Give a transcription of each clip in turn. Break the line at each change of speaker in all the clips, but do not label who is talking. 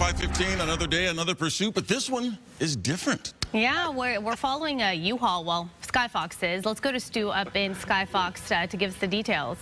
5:15, another day, another pursuit, but this one is different.
Yeah, we're following a U-Haul. Well, Skyfox is. Let's go to Stu up in Skyfox to give us the details.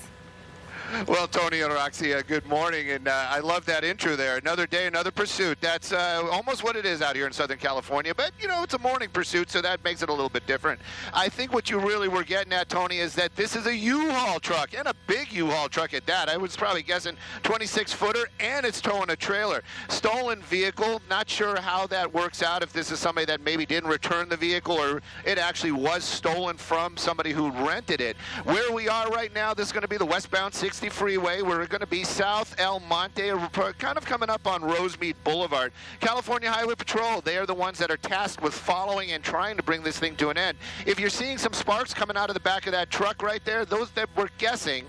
Well, Tony and Roxy, good morning, and I love that intro there. Another day, another pursuit. That's almost what it is out here in Southern California, but, you know, it's a morning pursuit, so that makes it a little bit different. I think what you really were getting at, Tony, is that this is a U-Haul truck, and a big U-Haul truck at that. I was probably guessing 26-footer, and it's towing a trailer. Stolen vehicle, not sure how that works out, if this is somebody that maybe didn't return the vehicle, or it actually was stolen from somebody who rented it. Where we are right now, this is going to be the westbound 60 freeway. We're going to be South El Monte, kind of coming up on Rosemead Boulevard. California Highway Patrol, they are the ones that are tasked with following and trying to bring this thing to an end. If you're seeing some sparks coming out of the back of that truck right there, those that we're guessing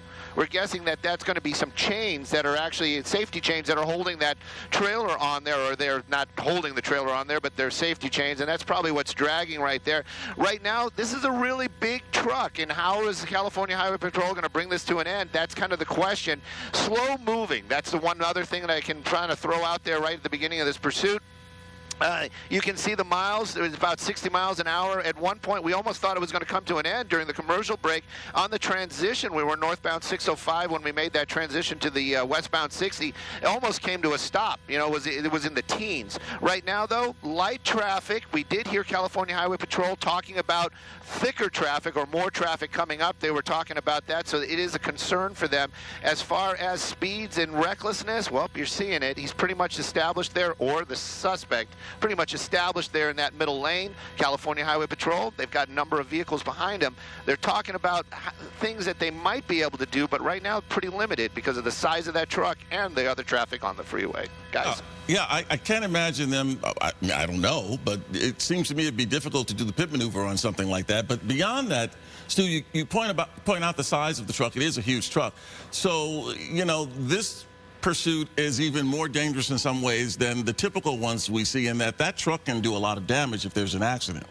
that that's going to be some chains that are actually safety chains that are holding that trailer on there, or they're not holding the trailer on there, but they're safety chains, and that's probably what's dragging right there. Right now, this is a really big truck, and how is the California Highway Patrol going to bring this to an end? That's kind of the question. Slow moving, that's the one other thing that I can try to throw out there right at the beginning of this pursuit. You can see the miles. It was about 60 miles an hour. At one point, we almost thought it was going to come to an end during the commercial break. On the transition, we were northbound 605 when we made that transition to the westbound 60. It almost came to a stop. You know, it was in the teens. Right now, though, light traffic. We did hear California Highway Patrol talking about thicker traffic or more traffic coming up. They were talking about that, so it is a concern for them. As far as speeds and recklessness, well, you're seeing it. He's pretty much established there, or the suspect pretty much established there in that middle lane. California Highway Patrol, they've got a number of vehicles behind them. They're talking about things that they might be able to do, but right now pretty limited because of the size of that truck and the other traffic on the freeway. Guys?
Yeah, I can't imagine them, I don't know, but it seems to me it'd be difficult to do the pit maneuver on something like that. But beyond that, Stu, you point out the size of the truck. It is a huge truck. So, you know, this pursuit is even more dangerous in some ways than the typical ones we see, in that truck can do a lot of damage if there's an accident.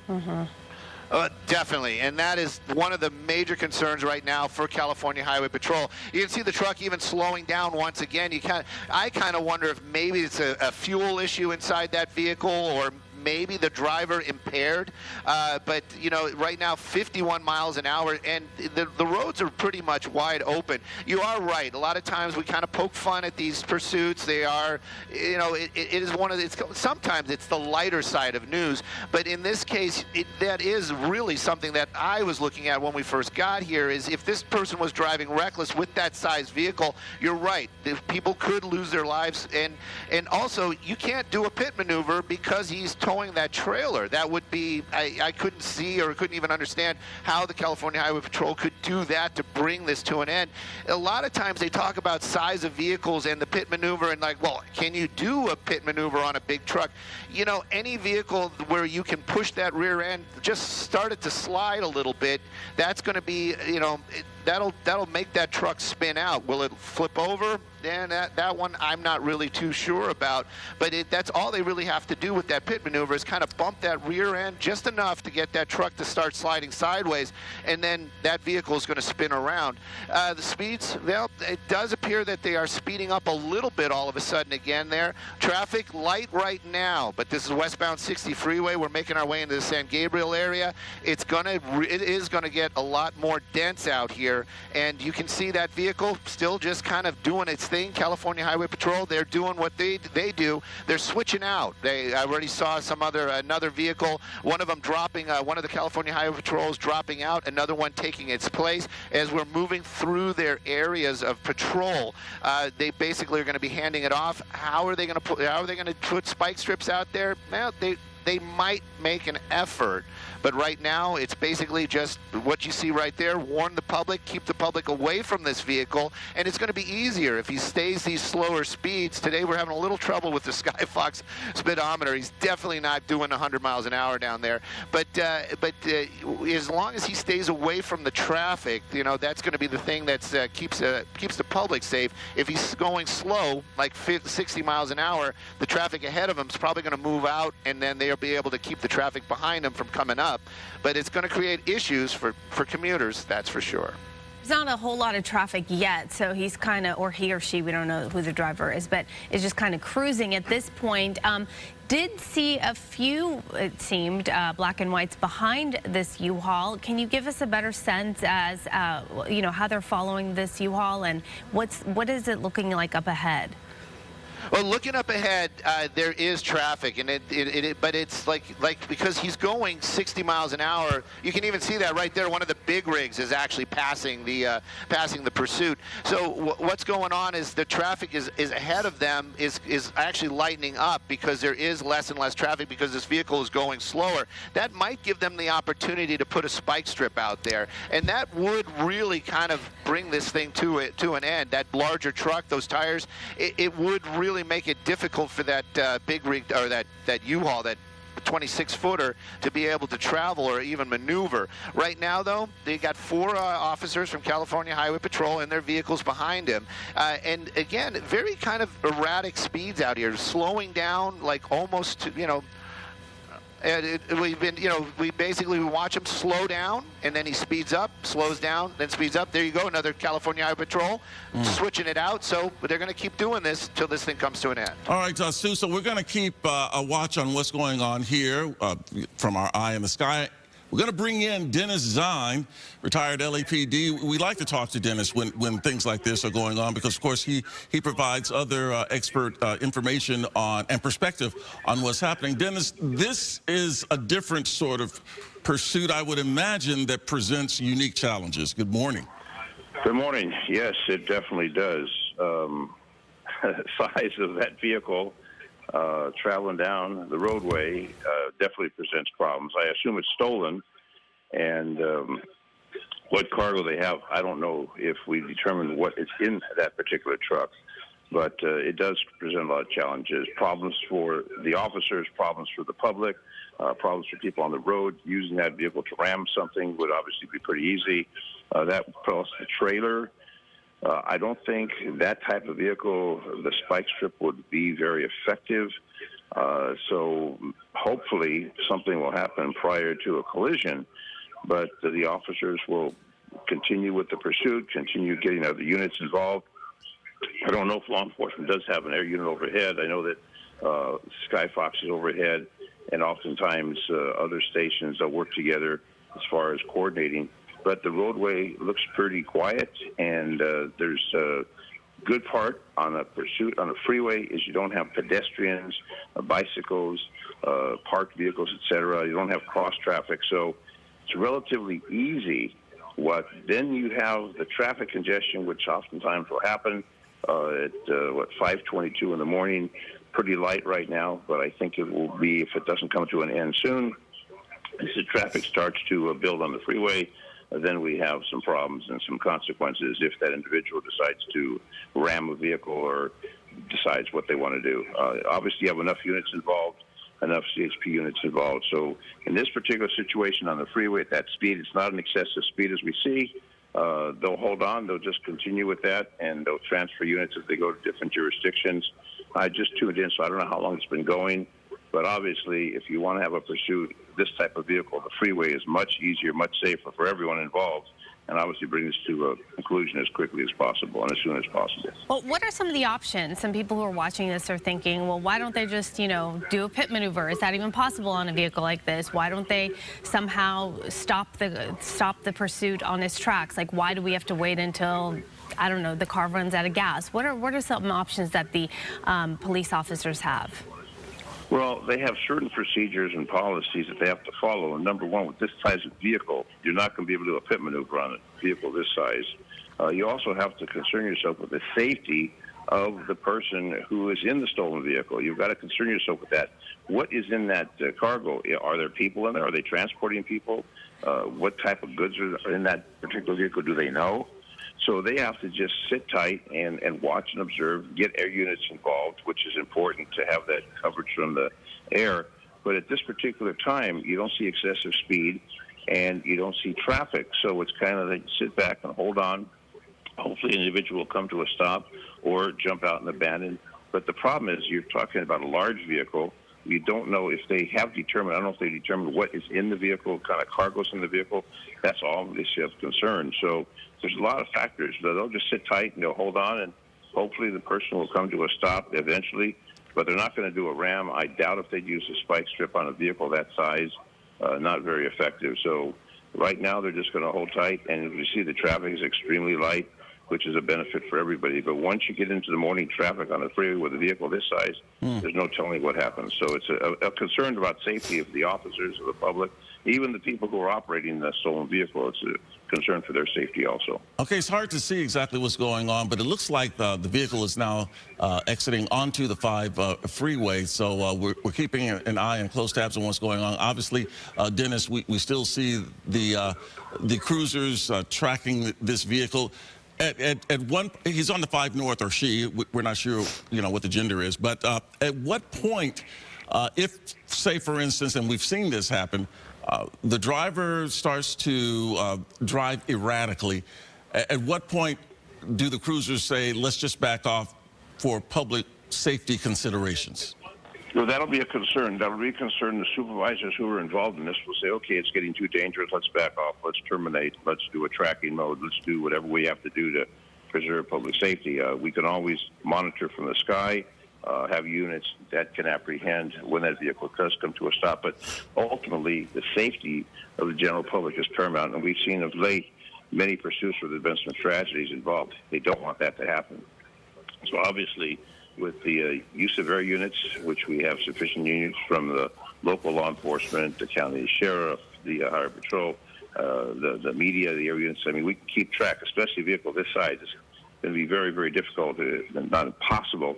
Definitely, and that is one of the major concerns right now for California Highway Patrol. You can see the truck even slowing down once again. I kind of wonder if maybe it's a fuel issue inside that vehicle, or maybe the driver impaired, but you know, right now 51 miles an hour, and the roads are pretty much wide open. You are right. A lot of times we kind of poke fun at these pursuits. They are, you know, it is one of sometimes it's the lighter side of news, but in this case, that is really something that I was looking at when we first got here. Is if this person was driving reckless with that size vehicle, you're right. People could lose their lives, and also you can't do a pit maneuver because he's towing that trailer. That would be, I couldn't see or couldn't even understand how the California Highway Patrol could do that to bring this to an end. A lot of times they talk about size of vehicles and the pit maneuver, and like, well, can you do a pit maneuver on a big truck? You know, any vehicle where you can push that rear end, just start it to slide a little bit, that's going to be, you know, that'll make that truck spin out. Will it flip over? And that one I'm not really too sure about, but that's all they really have to do with that pit maneuver is kind of bump that rear end just enough to get that truck to start sliding sideways, and then that vehicle is going to spin around. The speeds, well, it does appear that they are speeding up a little bit all of a sudden again there. Traffic light right now, but this is westbound 60 freeway. We're making our way into the San Gabriel area. It is going to get a lot more dense out here, and you can see that vehicle still just kind of doing its thing. California Highway Patrol, they're doing what they do. They're switching out. I already saw another vehicle, one of them dropping, one of the California Highway Patrols dropping out, another one taking its place. As we're moving through their areas of patrol, they basically are going to be handing it off. How are they going to put spike strips out there? Well, they might make an effort, but right now it's basically just what you see right there. Warn the public, keep the public away from this vehicle, and it's going to be easier if he stays these slower speeds. Today we're having a little trouble with the Skyfox speedometer. He's definitely not doing 100 miles an hour down there, but as long as he stays away from the traffic, you know, that's going to be the thing that keeps the public safe. If he's going slow, like 60 miles an hour, the traffic ahead of him is probably going to move out, and then they'll be able to keep the traffic behind him from coming up. But it's going to create issues for commuters, that's for sure.
There's not a whole lot of traffic yet, so he's kind of, or he or she, we don't know who the driver is, but is just kind of cruising at this point. Did see a few, it seemed, black and whites behind this U-Haul. Can you give us a better sense as, you know, how they're following this U-Haul and what is it looking like up ahead?
Well, looking up ahead, there is traffic, and but it's like because he's going 60 miles an hour. You can even see that right there. One of the big rigs is actually passing the pursuit. So what's going on is the traffic is ahead of them is actually lightening up because there is less and less traffic because this vehicle is going slower. That might give them the opportunity to put a spike strip out there, and that would really kind of bring this thing to an end. That larger truck, those tires, it would really make it difficult for that big rig or that U-Haul, that 26-footer, to be able to travel or even maneuver. Right now, though, they got 4 officers from California Highway Patrol in their vehicles behind him, and again, very kind of erratic speeds out here, slowing down like almost to, you know. And we've been, you know, we watch him slow down, and then he speeds up, slows down, then speeds up. There you go, another California Highway Patrol switching it out. So they're going to keep doing this till this thing comes to an end.
All right, Sue, so we're going to keep a watch on what's going on here from our eye in the sky. We're going to bring in Dennis Zine, retired LAPD. We like to talk to Dennis when things like this are going on because, of course, he provides other expert information on and perspective on what's happening. Dennis, this is a different sort of pursuit, I would imagine, that presents unique challenges. Good morning.
Good morning. Yes, it definitely does. Size of that vehicle traveling down the roadway definitely presents problems. I assume it's stolen, and what cargo they have, I don't know if we determine what is in that particular truck, but it does present a lot of challenges, problems for the officers, problems for the public, problems for people on the road. Using that vehicle to ram something would obviously be pretty easy. That plus the trailer. I don't think that type of vehicle, the spike strip, would be very effective. So hopefully something will happen prior to a collision, but the officers will continue with the pursuit, continue getting other units involved. I don't know if law enforcement does have an air unit overhead. I know that Skyfox is overhead, and oftentimes other stations work together as far as coordinating. But the roadway looks pretty quiet, and there's a good part on a pursuit on a freeway is you don't have pedestrians, bicycles, parked vehicles, etc. You don't have cross traffic, so it's relatively easy. Then you have the traffic congestion, which oftentimes will happen at 5:22 in the morning. Pretty light right now, but I think it will be, if it doesn't come to an end soon, as the traffic starts to build on the freeway, then we have some problems and some consequences if that individual decides to ram a vehicle or decides what they want to do. Obviously, you have enough units involved, enough CHP units involved. So in this particular situation on the freeway at that speed, it's not an excessive speed as we see. They'll hold on. They'll just continue with that, and they'll transfer units as they go to different jurisdictions. I just tuned in, so I don't know how long it's been going. But obviously, if you want to have a pursuit, this type of vehicle, the freeway is much easier, much safer for everyone involved, and obviously bring this to a conclusion as quickly as possible and as soon as possible.
Well, what are some of the options? Some people who are watching this are thinking, well, why don't they just, you know, do a pit maneuver? Is that even possible on a vehicle like this? Why don't they somehow stop the pursuit on its tracks? Like, why do we have to wait until, I don't know, the car runs out of gas? What are some options that the police officers have?
Well, they have certain procedures and policies that they have to follow. And number one, with this size of vehicle, you're not going to be able to do a pit maneuver on a vehicle this size. You also have to concern yourself with the safety of the person who is in the stolen vehicle. You've got to concern yourself with that. What is in that cargo? Are there people in there? Are they transporting people? What type of goods are in that particular vehicle? Do they know? So they have to just sit tight and watch and observe, get air units involved, which is important to have that coverage from the air. But at this particular time, you don't see excessive speed and you don't see traffic. So it's kind of like sit back and hold on. Hopefully an individual will come to a stop or jump out and abandon. But the problem is you're talking about a large vehicle We don't know if they have determined, I don't know if they determined what is in the vehicle, kind of cargo's in the vehicle. That's all issue of concern. So there's a lot of factors. They'll just sit tight and they'll hold on, and hopefully the person will come to a stop eventually. But they're not going to do a ram. I doubt if they'd use a spike strip on a vehicle that size. Not very effective. So right now they're just going to hold tight, and you see the traffic is extremely light, which is a benefit for everybody. But once you get into the morning traffic on the freeway with a vehicle this size, there's no telling what happens. So it's a concern about safety of the officers, of the public, even the people who are operating the stolen vehicle. It's a concern for their safety also.
Okay, it's hard to see exactly what's going on, but it looks like the vehicle is now exiting onto the 5 freeway. So we're keeping an eye and close tabs on what's going on. Obviously, Dennis, we still see the cruisers tracking this vehicle. At one, he's on the 5 North, or she. We're not sure, what the gender is. But at what point, if, say, for instance, and we've seen this happen, the driver starts to drive erratically, at what point do the cruisers say, let's just back off for public safety considerations?
Well, that'll be a concern. That'll be a concern. The supervisors who are involved in this will say, okay, it's getting too dangerous. Let's back off. Let's terminate. Let's do a tracking mode. Let's do whatever we have to do to preserve public safety. We can always monitor from the sky, have units that can apprehend when that vehicle does come to a stop. But ultimately, the safety of the general public is paramount. And we've seen of late many pursuits where there have been some tragedies involved. They don't want that to happen. So obviously, with the use of air units, which we have sufficient units from the local law enforcement, the county sheriff, the highway patrol, the media, the air units. I mean, we can keep track, especially a vehicle this size. It's going to be very, very difficult, not impossible,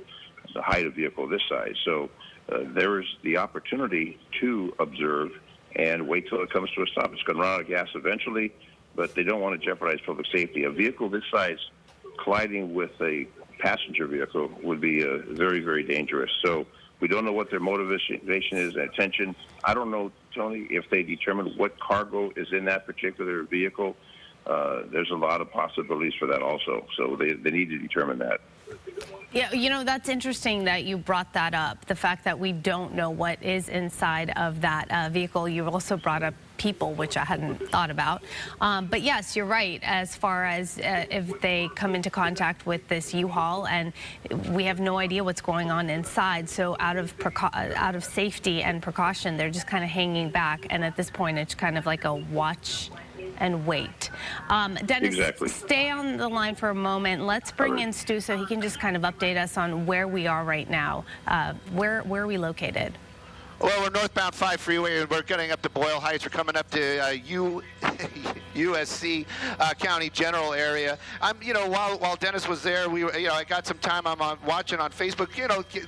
to hide a vehicle this size. So there is the opportunity to observe and wait till it comes to a stop. It's going to run out of gas eventually, but they don't want to jeopardize public safety. A vehicle this size colliding with a passenger vehicle would be very, very dangerous. So we don't know what their motivation is and intention. I don't know, Tony, if they determine what cargo is in that particular vehicle. There's a lot of possibilities for that also. So they need to determine that.
Yeah, that's interesting that you brought that up, the fact that we don't know what is inside of that vehicle. You also brought up people, which I hadn't thought about. But yes, you're right, as far as if they come into contact with this U-Haul, and we have no idea what's going on inside. So out of safety and precaution, they're just kind of hanging back. And at this point, it's kind of like a watch and wait. Dennis,
exactly.
Stay on the line for a moment. Let's bring in Stu so he can just kind of update us on where we are right now. Where are we located?
Well, we're northbound 5 freeway, and we're getting up to Boyle Heights. We're coming up to USC County General area. While Dennis was there, I got some time. I'm watching on Facebook.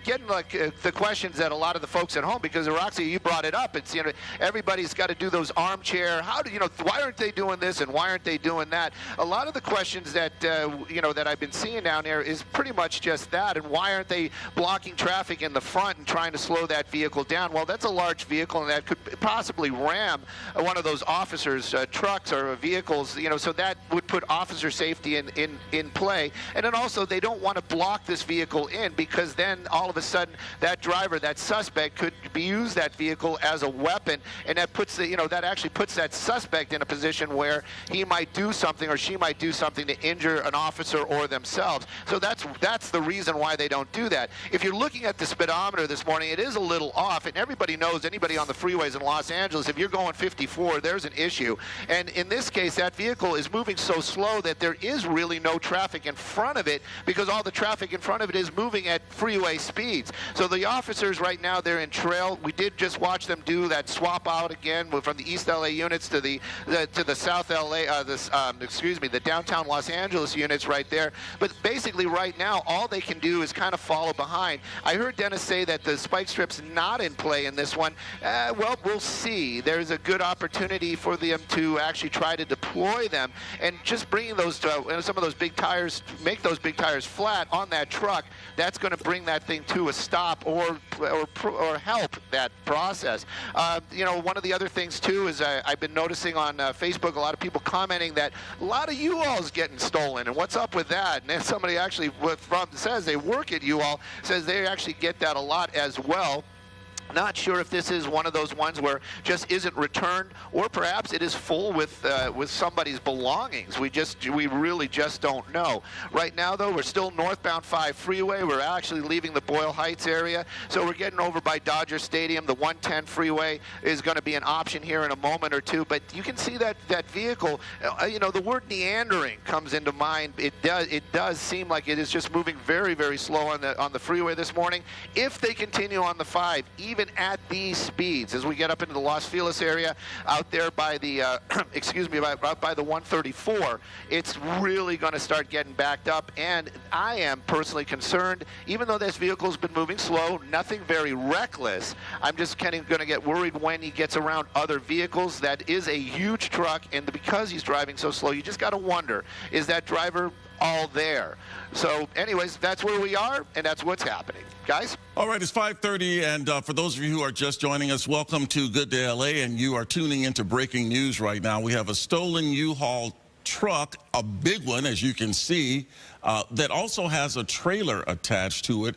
Getting like the questions that a lot of the folks at home, because Roxy, you brought it up. It's everybody's got to do those armchair. Why aren't they doing this and why aren't they doing that? A lot of the questions that that I've been seeing down there is pretty much just that. And why aren't they blocking traffic in the front and trying to slow that vehicle down? Well, that's a large vehicle, and that could possibly ram one of those officers' trucks or vehicles, so that would put officer safety in play. And then also, they don't want to block this vehicle in, because then all of a sudden that driver, that suspect, could use that vehicle as a weapon, and that puts that actually puts that suspect in a position where he might do something or she might do something to injure an officer or themselves. So that's the reason why they don't do that. If you're looking at the speedometer this morning, it is a little off, and everybody knows, anybody on the freeways in Los Angeles, if you're going 54, there's an issue. And in this case, that vehicle is moving so slow that there is really no traffic in front of it, because all the traffic in front of it is moving at freeway speeds. So the officers right now, they're in trail. We did just watch them do that swap out again from the East LA units to the South LA, the downtown Los Angeles units right there. But basically right now, all they can do is kind of follow behind. I heard Dennis say that the spike strip's not in play in this one. Well, we'll see. There's a good opportunity for them to actually try to deploy them, and just bringing those some of those big tires, make those big tires flat on that truck. That's going to bring that thing to a stop or help that process. One of the other things too is I've been noticing on Facebook a lot of people commenting that a lot of U-Hauls getting stolen, and what's up with that? And then somebody actually says they work at U-Haul says they actually get that a lot as well. Not sure if this is one of those ones where just isn't returned, or perhaps it is full with somebody's belongings. We really just don't know. Right now, though, we're still northbound 5 freeway. We're actually leaving the Boyle Heights area, so we're getting over by Dodger Stadium. The 110 freeway is going to be an option here in a moment or two. But you can see that vehicle. The word meandering comes into mind. It does seem like it is just moving very, very slow on the freeway this morning. If they continue on the 5, even at these speeds, as we get up into the Los Feliz area, out there by the by the 134, it's really going to start getting backed up. And I am personally concerned, even though this vehicle's been moving slow, nothing very reckless. I'm just kind of going to get worried when he gets around other vehicles. That is a huge truck, and because he's driving so slow, you just got to wonder, is that driver all there? So anyways, that's where we are, and that's what's happening. Guys?
All right, it's 5:30, and for those of you who are just joining us, welcome to Good Day LA, and you are tuning into breaking news right now. We have a stolen U-Haul truck, a big one, as you can see, that also has a trailer attached to it.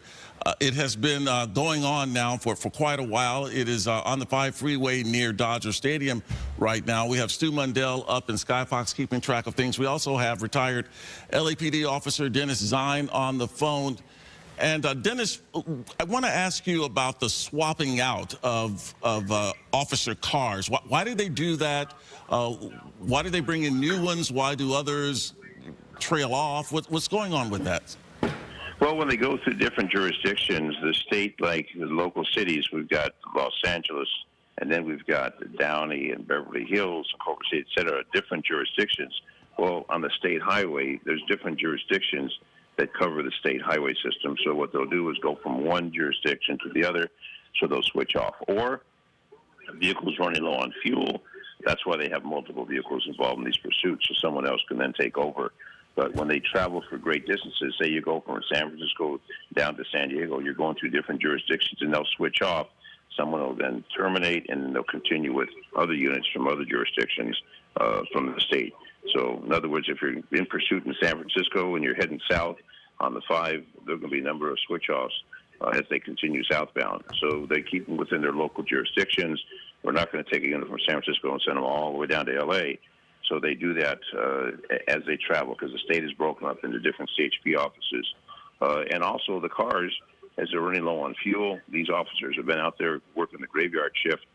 It has been going on now for quite a while. It is on the 5 freeway near Dodger Stadium right now. We have Stu Mundell up in Skyfox keeping track of things. We also have retired LAPD officer Dennis Zine on the phone. And Dennis, I want to ask you about the swapping out of officer cars. Why did they do that? Why did they bring in new ones? Why do others trail off? What's going on with that?
Well, when they go through different jurisdictions, the state, like the local cities, we've got Los Angeles, and then we've got Downey and Beverly Hills and Culver City, et cetera, different jurisdictions. Well, on the state highway, there's different jurisdictions that cover the state highway system. So what they'll do is go from one jurisdiction to the other, so they'll switch off. Or a vehicle's running low on fuel. That's why they have multiple vehicles involved in these pursuits, so someone else can then take over. But when they travel for great distances, say you go from San Francisco down to San Diego, you're going through different jurisdictions, and they'll switch off. Someone will then terminate, and then they'll continue with other units from other jurisdictions from the state. So, in other words, if you're in pursuit in San Francisco and you're heading south on the 5, there are going to be a number of switch-offs as they continue southbound. So they keep them within their local jurisdictions. We're not going to take a unit from San Francisco and send them all the way down to L.A., so they do that as they travel, because the state is broken up into different CHP offices. And also the cars, as they're running low on fuel, these officers have been out there working the graveyard shift,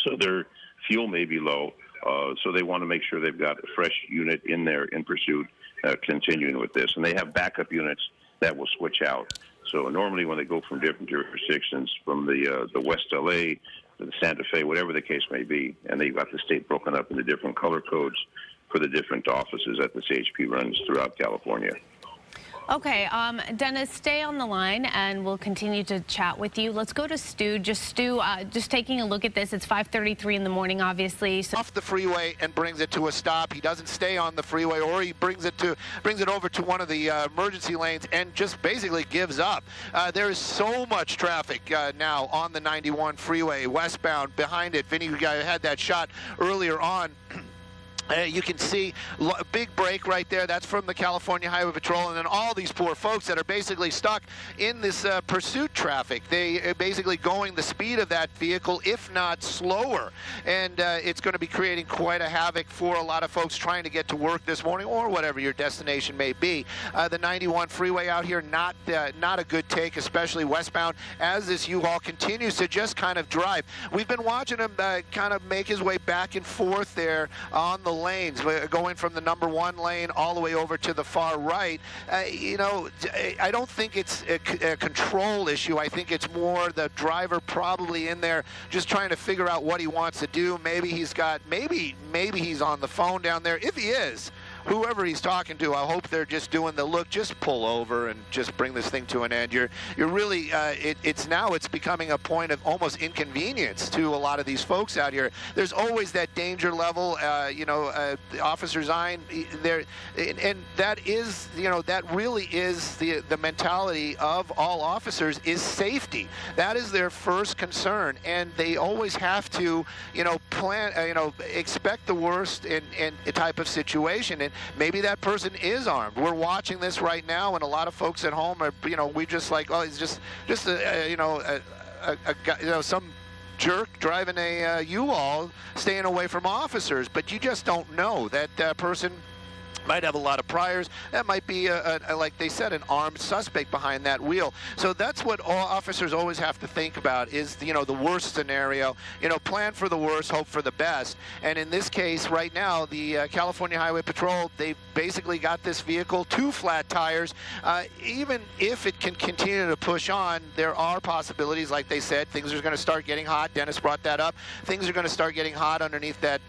so their fuel may be low. So they want to make sure they've got a fresh unit in there in pursuit, continuing with this. And they have backup units that will switch out. So normally when they go from different jurisdictions, from the West LA, the Santa Fe, whatever the case may be, and they've got the state broken up into different color codes for the different offices that the CHP runs throughout California.
Okay, Dennis, stay on the line, and we'll continue to chat with you. Let's go to Stu. Stu, just taking a look at this. It's 5:33 in the morning, obviously. So
off the freeway and brings it to a stop. He doesn't stay on the freeway, or he brings it over to one of the emergency lanes and just basically gives up. There is so much traffic now on the 91 freeway westbound. Behind it, Vinny had that shot earlier on. You can see a big break right there. That's from the California Highway Patrol. And then all these poor folks that are basically stuck in this pursuit traffic. They are basically going the speed of that vehicle, if not slower. And it's going to be creating quite a havoc for a lot of folks trying to get to work this morning, or whatever your destination may be. The 91 freeway out here, not a good take, especially westbound, as this U-Haul continues to just kind of drive. We've been watching him kind of make his way back and forth there on the lanes, going from the number 1 lane all the way over to the far right. I don't think it's a control issue. I think it's more the driver probably in there just trying to figure out what he wants to do. Maybe he's on the phone down there. If he is, whoever he's talking to, I hope they're just doing the look, just pull over and just bring this thing to an end. You're really, it's becoming a point of almost inconvenience to a lot of these folks out here. There's always that danger level, Officer Zine, there, and that is, that really is the mentality of all officers, is safety. That is their first concern, and they always have to, plan, expect the worst in a type of situation. And maybe that person is armed. We're watching this right now, and a lot of folks at home are, we just like, oh, it's just some jerk driving a U-Haul staying away from officers, but you just don't know. That person might have a lot of priors. That might be, like they said, an armed suspect behind that wheel. So that's what all officers always have to think about is, the worst scenario. Plan for the worst, hope for the best. And in this case, right now, the California Highway Patrol, they basically got this vehicle 2 flat tires. Even if it can continue to push on, there are possibilities, like they said, things are going to start getting hot. Dennis brought that up. Things are going to start getting hot underneath that,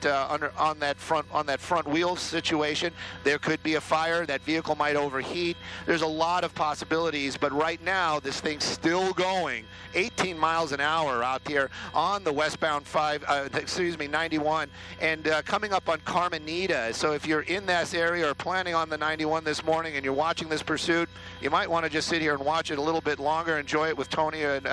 on that front wheel situation. There could be a fire. That vehicle might overheat. There's a lot of possibilities, but right now this thing's still going 18 miles an hour out here on the westbound 91, and coming up on Carmenita. So if you're in this area or planning on the 91 this morning and you're watching this pursuit, you might want to just sit here and watch it a little bit longer, enjoy it with Tony and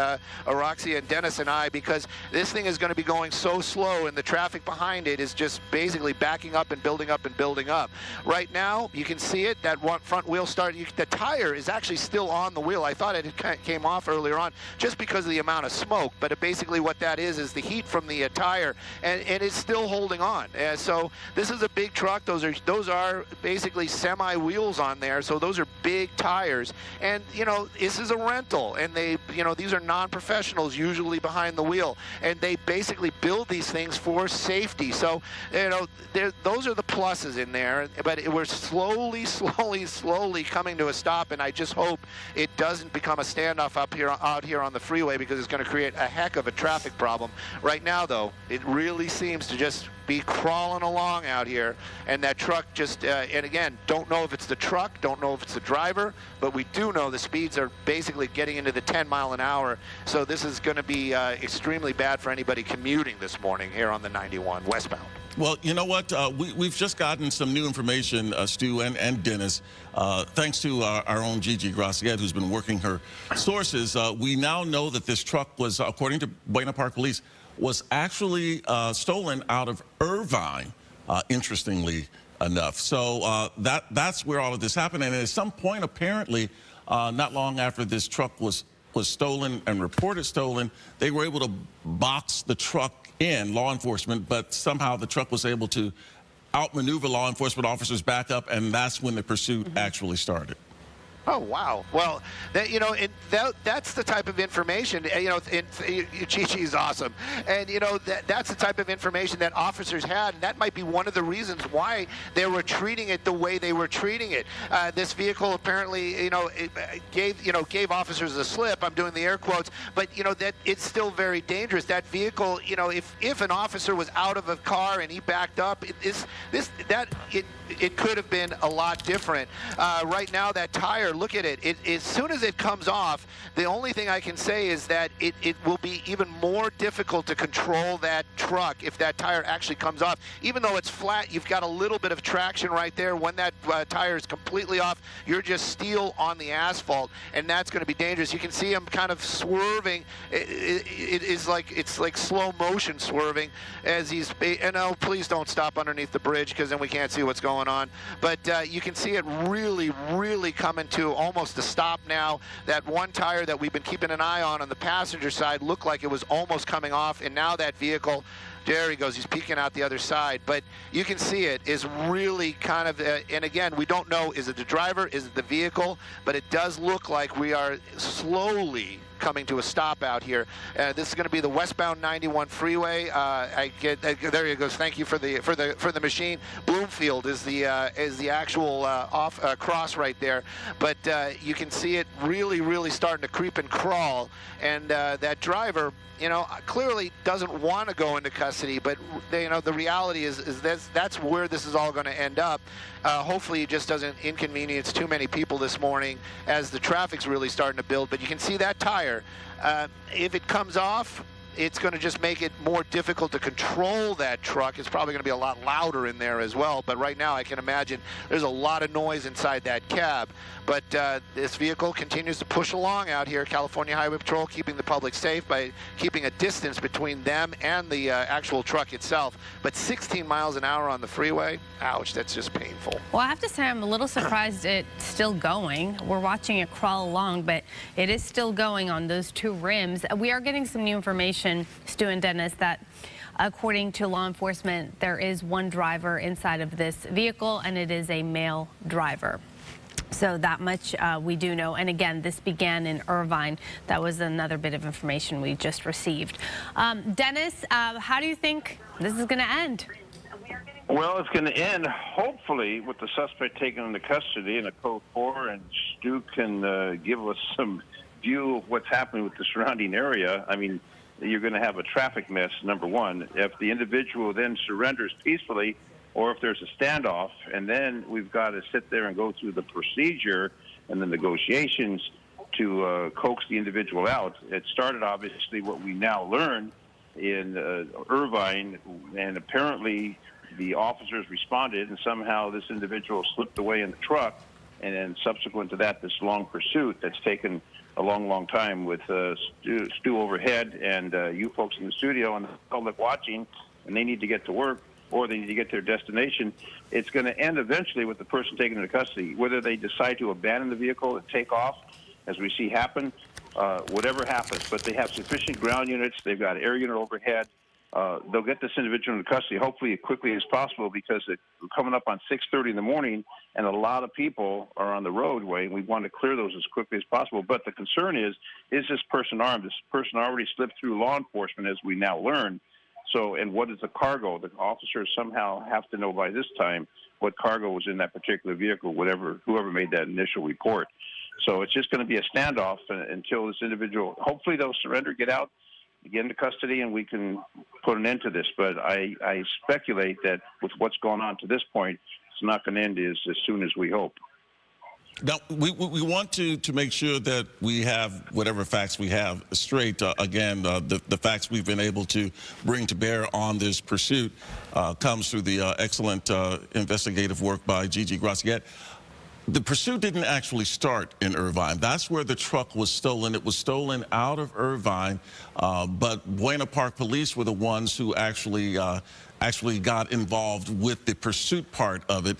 Araxi and Dennis and I, because this thing is going to be going so slow and the traffic behind it is just basically backing up and building up and building up. Right now, you can see it, that front wheel the tire is actually still on the wheel. I thought it came off earlier on just because of the amount of smoke, but basically what that is the heat from the tire, and it's still holding on. So this is a big truck. Those are basically semi wheels on there, so those are big tires. And this is a rental, and these are non-professionals usually behind the wheel, and they basically build these things for safety. So those are the pluses in there, but we're slowly coming to a stop, and I just hope it doesn't become a standoff out here on the freeway, because it's going to create a heck of a traffic problem. Right now, though, it really seems to just be crawling along out here, and that truck just, and again, don't know if it's the truck, don't know if it's the driver, but we do know the speeds are basically getting into the 10 mile an hour, so this is going to be extremely bad for anybody commuting this morning here on the 91 westbound.
Well, you know what? We've just gotten some new information, Stu and Dennis, thanks to our own Gigi Graciette, who's been working her sources. We now know that this truck was, according to Buena Park Police, was actually stolen out of Irvine, interestingly enough. So that's where all of this happened. And at some point, apparently, not long after this truck was stolen and reported stolen, they were able to box the truck in, law enforcement, but somehow the truck was able to outmaneuver law enforcement officers back up, and that's when the pursuit actually started.
Oh, wow. Well, that's the type of information, Chi-Chi's awesome. And, that's the type of information that officers had, and that might be one of the reasons why they were treating it the way they were treating it. This vehicle apparently, gave officers a slip. I'm doing the air quotes, but, that it's still very dangerous. That vehicle, if an officer was out of a car and he backed up, it could have been a lot different. Right now, that tire, look at it. As soon as it comes off, the only thing I can say is that it will be even more difficult to control that truck if that tire actually comes off. Even though it's flat, you've got a little bit of traction right there. When that tire is completely off, you're just steel on the asphalt, and that's going to be dangerous. You can see him kind of swerving. It's like slow motion swerving as he's. And oh, please don't stop underneath the bridge, because then we can't see what's going on. But you can see it really coming to almost a stop now. That one tire that we've been keeping an eye on the passenger side looked like it was almost coming off, and now that vehicle, there he goes, he's peeking out the other side. But you can see it is really kind of, and again, we don't know, is it the driver, is it the vehicle, but it does look like we are slowly coming to a stop out here. This is going to be the westbound 91 freeway. There he goes. Thank you for the machine. Bloomfield is the actual cross right there. But you can see it really starting to creep and crawl. And that driver, clearly doesn't want to go into custody. But the reality is that's where this is all going to end up. Hopefully, it just doesn't inconvenience too many people this morning as the traffic's really starting to build. But you can see that tire. If it comes off, it's going to just make it more difficult to control that truck. It's probably going to be a lot louder in there as well. But right now, I can imagine there's a lot of noise inside that cab. But this vehicle continues to push along out here. California Highway Patrol keeping the public safe by keeping a distance between them and the actual truck itself. But 16 miles an hour on the freeway, ouch, that's just painful.
Well, I have to say I'm a little surprised it's still going. We're watching it crawl along, but it is still going on those two rims. We are getting some new information, Stu and Dennis, that according to law enforcement, there is one driver inside of this vehicle, and it is a male driver. So that much we do know. And again, this began in Irvine. That was another bit of information we just received. Dennis, how do you think this is going to end?
Well, it's going to end, hopefully, with the suspect taken into custody in a Code 4, and Stu can give us some view of what's happening with the surrounding area. I mean, you're going to have a traffic mess, number one. If the individual then surrenders peacefully, or if there's a standoff, and then we've got to sit there and go through the procedure and the negotiations to coax the individual out. It started, obviously, what we now learn in Irvine, and apparently the officers responded, and somehow this individual slipped away in the truck, and then subsequent to that, this long pursuit that's taken a long, long time with Stu overhead and you folks in the studio and the public watching, and they need to get to work, or they need to get to their destination. It's going to end eventually with the person taken into custody. Whether they decide to abandon the vehicle and take off, as we see happen, whatever happens. But they have sufficient ground units. They've got air unit overhead. They'll get this individual into custody hopefully as quickly as possible, because we're coming up on 6:30 in the morning, and a lot of people are on the roadway, and we want to clear those as quickly as possible. But the concern is this person armed? This person already slipped through law enforcement, as we now learn. So, and what is the cargo? The officers somehow have to know by this time what cargo was in that particular vehicle, whoever made that initial report. So it's just going to be a standoff until this individual, hopefully they'll surrender, get out, get into custody, and we can put an end to this. But I speculate that with what's gone on to this point, it's not going to end as soon as we hope.
Now, we want to make sure that we have whatever facts we have straight. Again, the facts we've been able to bring to bear on this pursuit comes through the excellent investigative work by Gigi Graciette. The pursuit didn't actually start in Irvine. That's where the truck was stolen. It was stolen out of Irvine, but Buena Park Police were the ones who actually got involved with the pursuit part of it.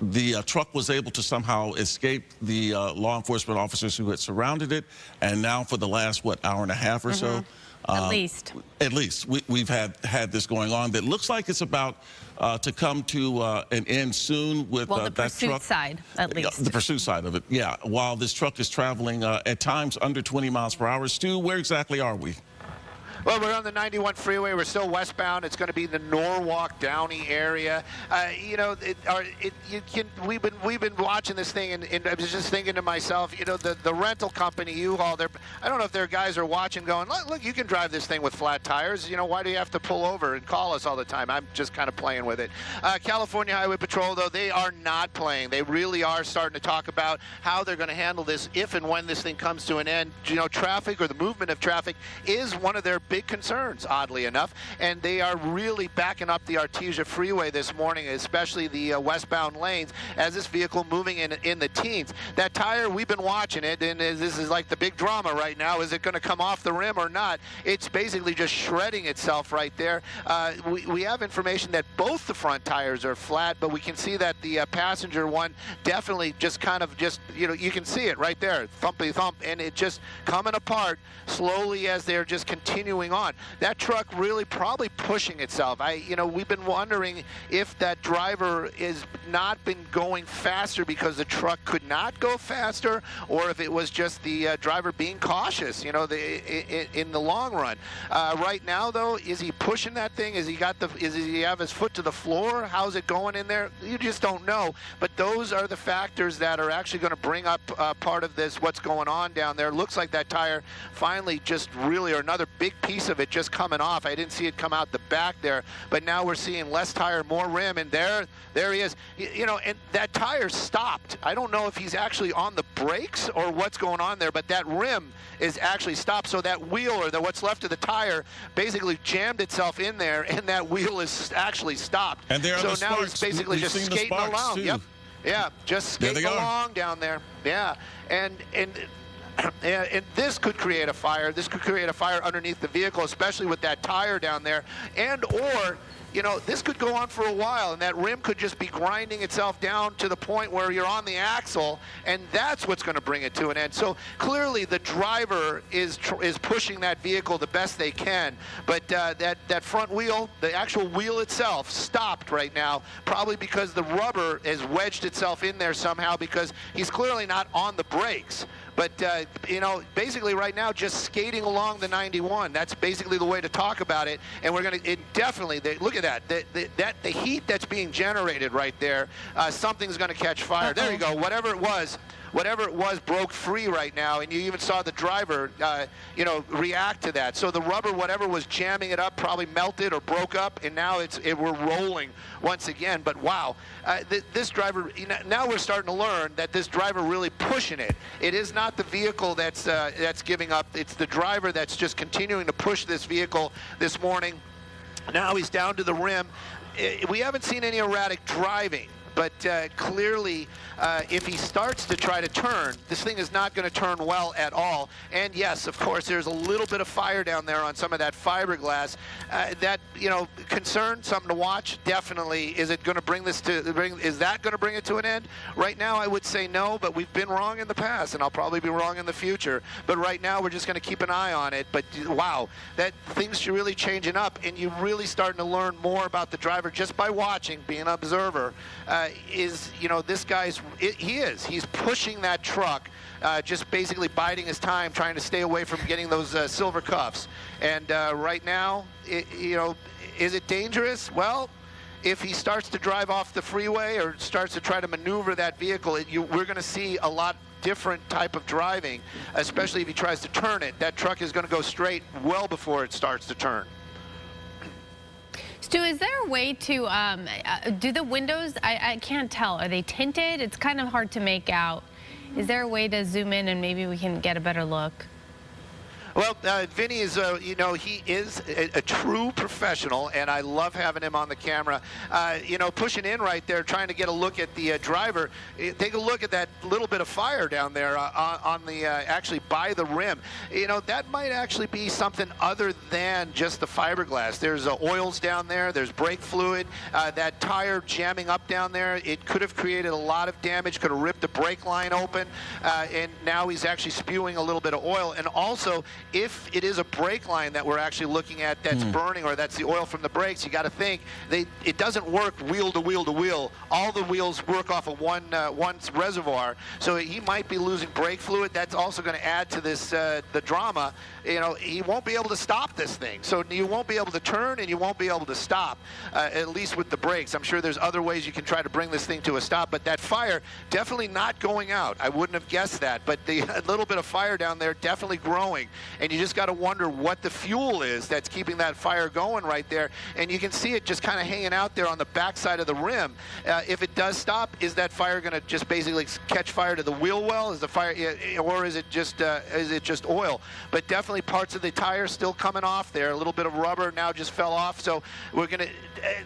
The truck was able to somehow escape the law enforcement officers who had surrounded it, and now for the last, hour and a half or so?
At least.
At least. We've had this going on that looks like it's about to come to an end soon with
the
that
pursuit
truck.
side, at least.
The pursuit side of it, yeah. While this truck is traveling at times under 20 miles per hour. Stu, where exactly are we?
Well, we're on the 91 freeway. We're still westbound. It's going to be the Norwalk Downey area. We've been watching this thing, and I was just thinking to myself, the rental company, U-Haul, I don't know if their guys are watching, going, look, you can drive this thing with flat tires. Why do you have to pull over and call us all the time? I'm just kind of playing with it. California Highway Patrol, though, they are not playing. They really are starting to talk about how they're going to handle this if and when this thing comes to an end. Traffic, or the movement of traffic, is one of their big concerns, oddly enough, and they are really backing up the Artesia Freeway this morning, especially the westbound lanes, as this vehicle moving in the teens. That tire, we've been watching it, and this is like the big drama right now. Is it going to come off the rim or not? It's basically just shredding itself right there. We have information that both the front tires are flat, but we can see that the passenger one definitely just you can see it right there, thumpy thump, and it just coming apart slowly as they're just continuing on. That truck really probably pushing itself. We've been wondering if that driver is not been going faster because the truck could not go faster, or if it was just the driver being cautious, in the long run. Right now, though, is he pushing that thing? Does he have his foot to the floor? How's it going in there? You just don't know. But those are the factors that are actually going to bring up part of this, what's going on down there. Looks like that tire finally just really, or another big piece piece of it just coming off. I didn't see it come out the back there, but now we're seeing less tire, more rim, and there he is. You know, and that tire stopped. I don't know if he's actually on the brakes or what's going on there, but that rim is actually stopped. So that wheel, or what's left of the tire, basically jammed itself in there, and that wheel is actually stopped.
And there are
so
the
now
sparks.
he's basically
We've
just
seen the
skating
sparks,
around.
too.
Yep. Yeah, just skating along down there. Yeah, and this could create a fire. This could create a fire underneath the vehicle, especially with that tire down there. Or, you know, this could go on for a while, and that rim could just be grinding itself down to the point where you're on the axle, and that's what's going to bring it to an end. So clearly the driver is pushing that vehicle the best they can, but that front wheel, the actual wheel itself, stopped right now, probably because the rubber has wedged itself in there somehow, because he's clearly not on the brakes. But, you know, basically right now just skating along the 91. That's basically the way to talk about it. And we're going to definitely, look at that. The heat that's being generated right there, something's going to catch fire. There you go. Whatever it was broke free right now, and you even saw the driver, you know, react to that. So the rubber, whatever was jamming it up, probably melted or broke up, and now we're rolling once again. But wow, this driver, now we're starting to learn that this driver really pushing it. It is not the vehicle that's giving up. It's the driver that's just continuing to push this vehicle this morning. Now he's down to the rim. We haven't seen any erratic driving. But clearly, if he starts to try to turn, this thing is not going to turn well at all. And yes, of course, there's a little bit of fire down there on some of that fiberglass. That, you know, concern, something to watch. Definitely, is it going to bring this to is that going to bring it to an end? Right now, I would say no, but we've been wrong in the past, and I'll probably be wrong in the future. But right now, we're just going to keep an eye on it. But wow, that things are really changing up, and you're really starting to learn more about the driver just by watching, being an observer. You know, this guy's, he's pushing that truck, just basically biding his time, trying to stay away from getting those silver cuffs. And right now, you know, is it dangerous? Well, if he starts to drive off the freeway or starts to try to maneuver that vehicle, we're going to see a lot different type of driving, especially if he tries to turn it. That truck is going to go straight well before it starts to turn.
Stu, is there a way to do the windows? I can't tell. Are they tinted? It's kind of hard to make out. Is there a way to zoom in and maybe we can get a better look?
Well, Vinny is, you know, he is a true professional, and I love having him on the camera. You know, pushing in right there, trying to get a look at the driver. Take a look at that little bit of fire down there on the, actually by the rim. You know, that might actually be something other than just the fiberglass. There's oils down there. There's brake fluid. That tire jamming up down there, it could have created a lot of damage, could have ripped the brake line open, and now he's actually spewing a little bit of oil. And also, if it is a brake line that we're actually looking at that's burning, or that's the oil from the brakes, you got to think it doesn't work wheel to wheel to wheel. All the wheels work off of one reservoir, so he might be losing brake fluid. That's also going to add to this the drama. You know, he won't be able to stop this thing, so you won't be able to turn and you won't be able to stop, at least with the brakes. I'm sure there's other ways you can try to bring this thing to a stop, but that fire definitely not going out. I wouldn't have guessed that, but the little bit of fire down there definitely growing. And you just got to wonder what the fuel is that's keeping that fire going right there. And you can see it just kind of hanging out there on the backside of the rim. If it does stop, is that fire going to just basically catch fire to the wheel well? Is the fire, or is it just oil? But definitely parts of the tire still coming off there. A little bit of rubber now just fell off. So we're going to,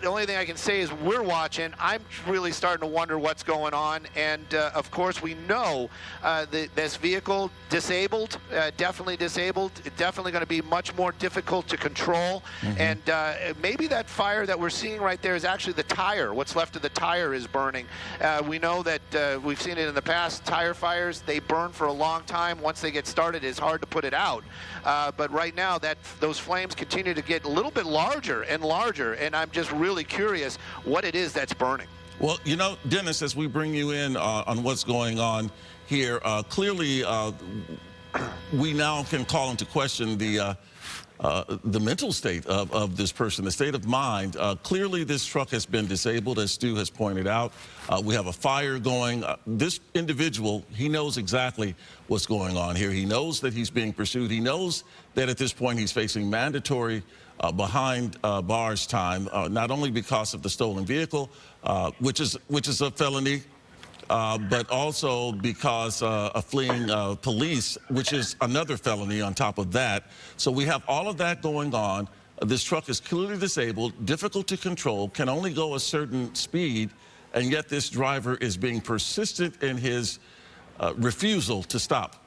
the only thing I can say is we're watching. I'm really starting to wonder what's going on. And of course, we know this vehicle disabled, definitely disabled. It's definitely going to be much more difficult to control. And maybe that fire that we're seeing right there is actually the tire. What's left of the tire is burning. We know that we've seen it in the past. Tire fires, they burn for a long time. Once they get started, it's hard to put it out. But right now, those flames continue to get a little bit larger and larger. And I'm just really curious what it is that's burning.
Well, you know, Dennis, as we bring you in on what's going on here, clearly we now can call into question the the mental state of this person, the state of mind. Clearly, this truck has been disabled, as Stu has pointed out. We have a fire going. This individual, he knows exactly what's going on here. He knows that he's being pursued. He knows that at this point he's facing mandatory behind bars time, not only because of the stolen vehicle, which is a felony, but also because of fleeing police, which is another felony on top of that. So we have all of that going on. This truck is clearly disabled, difficult to control, can only go a certain speed, and yet this driver is being persistent in his refusal to stop.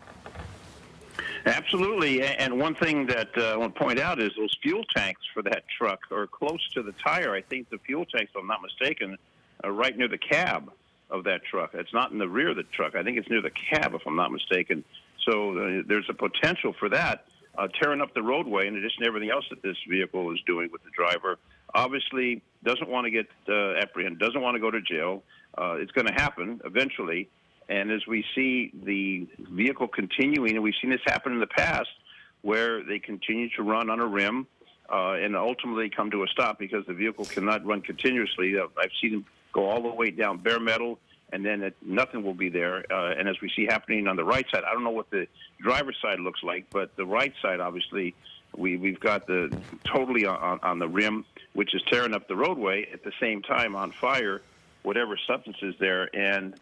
Absolutely, and one thing that I want to point out is those fuel tanks for that truck are close to the tire. I think the fuel tanks, if I'm not mistaken, are right near the cab of that truck. It's not in the rear of the truck. I think it's near the cab, if I'm not mistaken. So there's a potential for that, tearing up the roadway in addition to everything else that this vehicle is doing with the driver. Obviously, doesn't want to get apprehended, doesn't want to go to jail. It's going to happen eventually. And as we see the vehicle continuing, and we've seen this happen in the past, where they continue to run on a rim and ultimately come to a stop because the vehicle cannot run continuously. I've seen them go all the way down bare metal, and then nothing will be there. And as we see happening on the right side, I don't know what the driver's side looks like, but the right side, obviously, we've got the totally on the rim, which is tearing up the roadway, at the same time on fire, whatever substance is there. And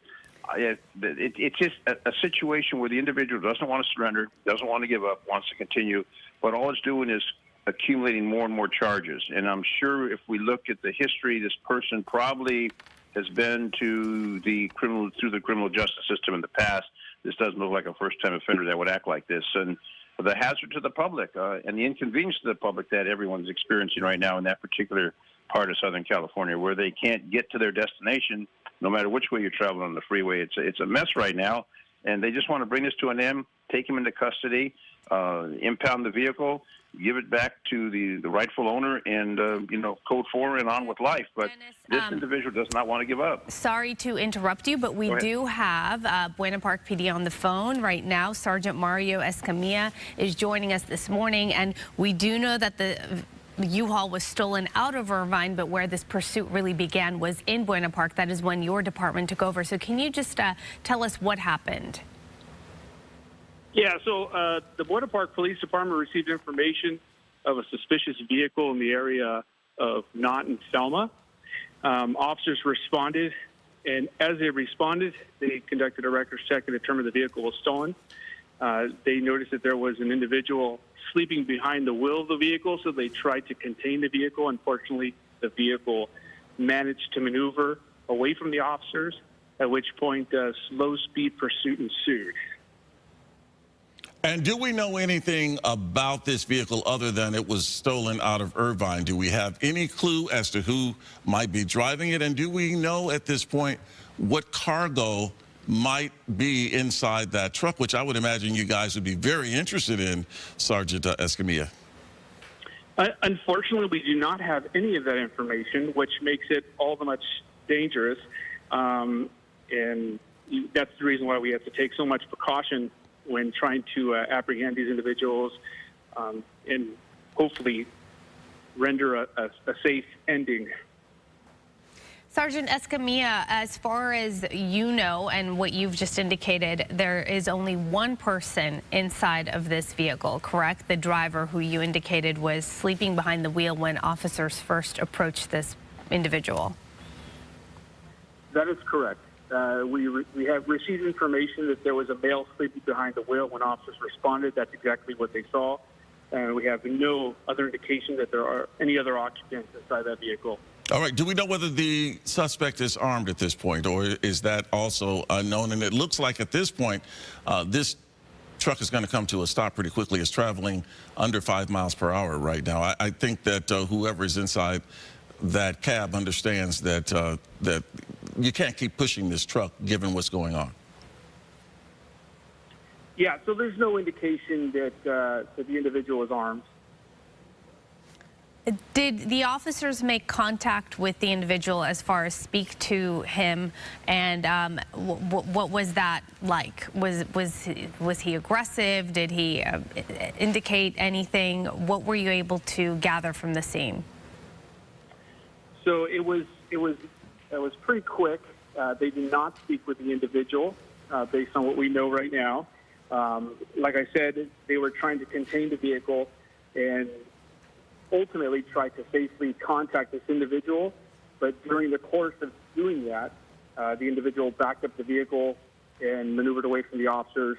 it's just a situation where the individual doesn't want to surrender, doesn't want to give up, wants to continue, but all it's doing is accumulating more and more charges. And I'm sure if we look at the history, this person probably has been through the criminal justice system in the past. This doesn't look like a first-time offender that would act like this. And the hazard to the public and the inconvenience to the public that everyone's experiencing right now in that particular part of Southern California, where they can't get to their destination no matter which way you're traveling on the freeway. It's a mess right now, and they just want to bring this to an end, take him into custody, impound the vehicle, give it back to the rightful owner, and code 4 and on with life. But this individual does not want to give up.
Sorry to interrupt you, but we do have Buena Park PD on the phone right now. Sergeant Mario Escamilla is joining us this morning, and we do know that the U-Haul was stolen out of Irvine, but where this pursuit really began was in Buena Park. That is when your department took over. So can you just tell us what happened?
Yeah, so the Buena Park Police Department received information of a suspicious vehicle in the area of Knott and Thelma. Officers responded, and as they responded, they conducted a records check and determined the vehicle was stolen. They noticed that there was an individual sleeping behind the wheel of the vehicle, so they tried to contain the vehicle. Unfortunately, the vehicle managed to maneuver away from the officers, at which point slow-speed pursuit ensued.
And do we know anything about this vehicle other than it was stolen out of Irvine? Do we have any clue as to who might be driving it? And do we know at this point what cargo might be inside that truck, which I would imagine you guys would be very interested in, Sergeant Escamilla?
Unfortunately, we do not have any of that information, which makes it all the much dangerous. And that's the reason why we have to take so much precaution when trying to apprehend these individuals and hopefully render a safe ending.
Sergeant Escamilla, as far as you know and what you've just indicated, there is only one person inside of this vehicle, correct? The driver, who you indicated was sleeping behind the wheel when officers first approached this individual.
That is correct. We have received information that there was a male sleeping behind the wheel when officers responded. That's exactly what they saw. And we have no other indication that there are any other occupants inside that vehicle.
All right. Do we know whether the suspect is armed at this point, or is that also unknown? And it looks like at this point, this truck is going to come to a stop pretty quickly. It's traveling under 5 miles per hour right now. I think that whoever is inside that cab understands that that you can't keep pushing this truck given what's going on.
Yeah, so there's no indication that the individual is armed.
Did the officers make contact with the individual as far as speak to him, and what was that like? Was he aggressive? Did he indicate anything? What were you able to gather from the scene?
So it was pretty quick. They did not speak with the individual, based on what we know right now. Like I said, they were trying to contain the vehicle and ultimately tried to safely contact this individual. But during the course of doing that, the individual backed up the vehicle and maneuvered away from the officers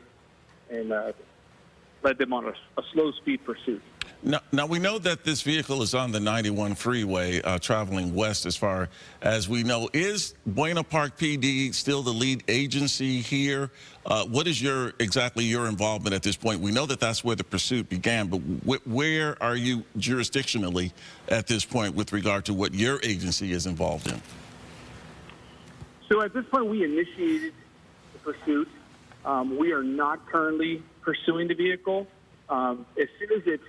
and led them on a slow-speed pursuit.
Now, we know that this vehicle is on the 91 freeway traveling west as far as we know. Is Buena Park PD still the lead agency here? What is exactly your involvement at this point? We know that that's where the pursuit began, but where are you jurisdictionally at this point with regard to what your agency is involved in?
So at this point, we initiated the pursuit. We are not currently pursuing the vehicle. As soon as it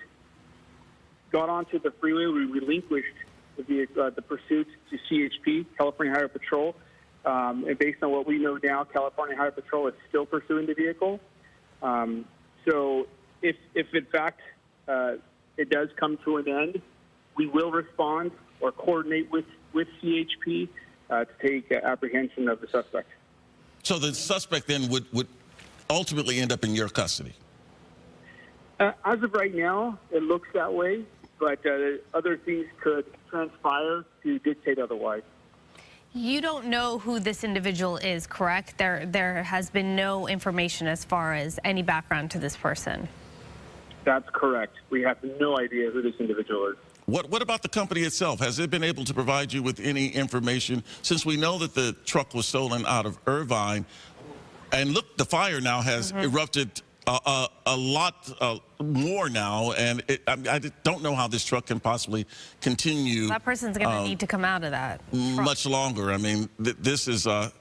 got onto the freeway, we relinquished the pursuit to CHP, California Highway Patrol. And based on what we know now, California Highway Patrol is still pursuing the vehicle. So if in fact it does come to an end, we will respond or coordinate with CHP to take apprehension of the suspect.
So the suspect then would ultimately end up in your custody?
As of right now, it looks that way, but other things could transpire to dictate otherwise.
You don't know who this individual is, correct? There has been no information as far as any background to this person.
That's correct. We have no idea who this individual is.
What about the company itself? Has it been able to provide you with any information, since we know that the truck was stolen out of Irvine? And look, the fire now has erupted a lot more now, and I don't know how this truck can possibly continue.
That person's going to need to come out of that truck
much longer. I mean, this is a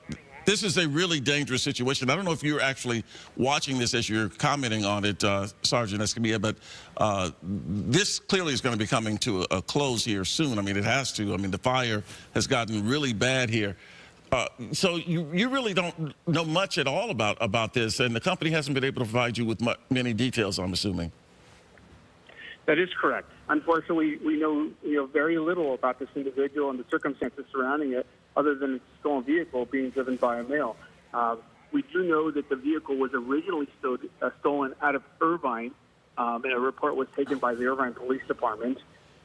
really dangerous situation. I don't know if you're actually watching this as you're commenting on it, Sergeant Escamilla, but this clearly is going to be coming to a close here soon. I mean, it has to. I mean, the fire has gotten really bad here. So you really don't know much at all about this, and the company hasn't been able to provide you with many details, I'm assuming.
That is correct. Unfortunately, we know very little about this individual and the circumstances surrounding it, other than a stolen vehicle being driven by a male. We do know that the vehicle was originally stolen out of Irvine, and a report was taken by the Irvine Police Department.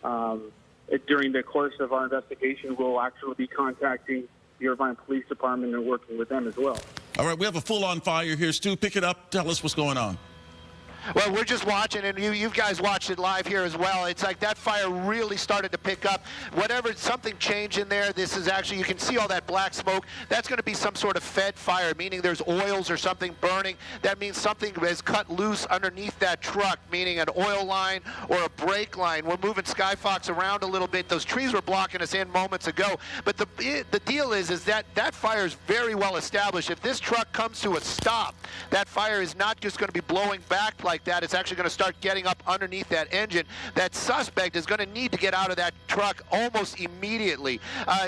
During the course of our investigation, we'll actually be contacting the Irvine Police Department and working with them as well.
All right, we have a full-on fire here. Stu, pick it up. Tell us what's going on.
Well, we're just watching, and you guys watched it live here as well. It's like that fire really started to pick up. Something changed in there. This is actually, you can see all that black smoke. That's going to be some sort of fed fire, meaning there's oils or something burning. That means something has cut loose underneath that truck, meaning an oil line or a brake line. We're moving Skyfox around a little bit. Those trees were blocking us in moments ago. But the deal is that fire is very well established. If this truck comes to a stop, that fire is not just going to be blowing back like that. It's actually going to start getting up underneath that engine. That suspect is going to need to get out of that truck almost immediately.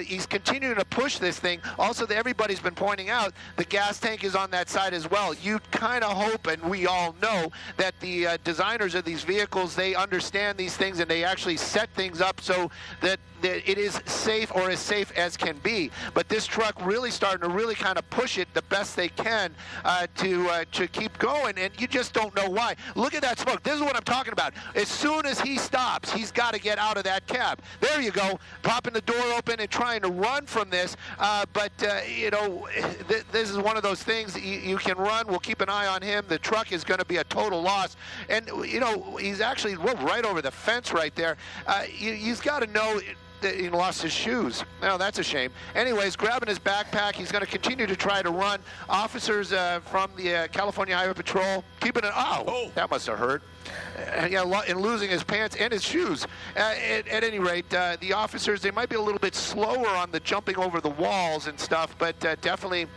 He's continuing to push this thing. Also, everybody's been pointing out the gas tank is on that side as well. You kind of hope, and we all know, that the designers of these vehicles, they understand these things and they actually set things up so that it is safe, or as safe as can be. But this truck really starting to really kind of push it the best they can to keep going, and you just don't know why. Look at that smoke. This is what I'm talking about. As soon as he stops, he's got to get out of that cab. There you go, popping the door open and trying to run from this. This is one of those things. You can run. We'll keep an eye on him. The truck is going to be a total loss. And, he's actually right over the fence right there. He's got to know that he lost his shoes. Now, that's a shame. Anyways, grabbing his backpack, he's going to continue to try to run. Officers from the California Highway Patrol keeping an that must have hurt. And losing his pants and his shoes. At any rate, the officers, they might be a little bit slower on the jumping over the walls and stuff, but definitely